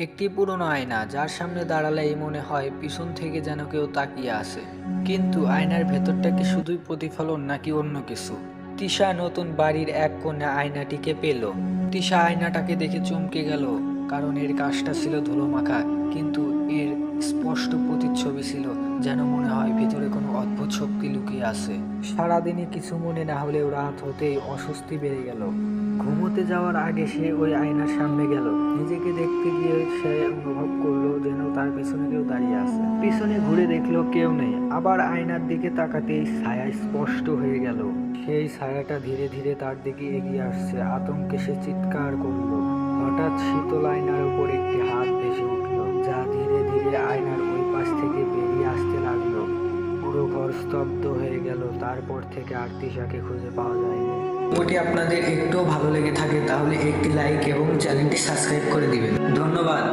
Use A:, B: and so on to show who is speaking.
A: একটি পুরনো আয়না যার সামনে দাঁড়ালেই মনে হয় পিছন থেকে যেন কেউ তাকিয়ে আছে। কিন্তু আয়নার ভেতরটা কি শুধুই প্রতিফলন নাকি অন্য কিছু? তিশা নতুন বাড়ির এক কোণে আয়নাটিকে পেল। তিশা আয়নাটাকে দেখে চমকে গেল, কারণ এর কাজটা ছিল ধুলোমাখা, কিন্তু এর স্পষ্ট প্রতিচ্ছবি ছিল, যেন মনে হয় ভিতরে কোনো অদ্ভুত শক্তি লুকিয়ে আছে। সারাদিনে কিছু মনে না হলেও রাত হতেই অস্বস্তি বেড়ে গেল। ঘুমোতে যাওয়ার আগে সে ওই আয়নার সামনে গেল। নিজেকে দেখতে গিয়ে সে অনুভব করলো যেন তার পিছনে কেউ দাঁড়িয়ে আছে। পিছনে ঘুরে দেখলো কেউ নেই। আবার আয়নার দিকে তাকাতেই ছায়া স্পষ্ট হয়ে গেল। সেই ছায়াটা ধীরে ধীরে তার দিকে এগিয়ে আসছে। আতঙ্কে সে চিৎকার করলো। হঠাৎ শীতল আয়নার উপর একটি হাত ভেসে উঠলো, যা ধীরে ধীরে আয়নার ওই পাশ থেকে বেরিয়ে আসতে লাগলো। পুরো ঘর স্তব্ধ হয়ে গেল। তারপর থেকে আর তিশাকে খুঁজে পাওয়া যায়নি। ভিডিওটি আপনাদের একটু ভালো লেগে থাকে তাহলে একটি লাইক এবং চ্যানেলটি সাবস্ক্রাইব করে দিবেন। ধন্যবাদ।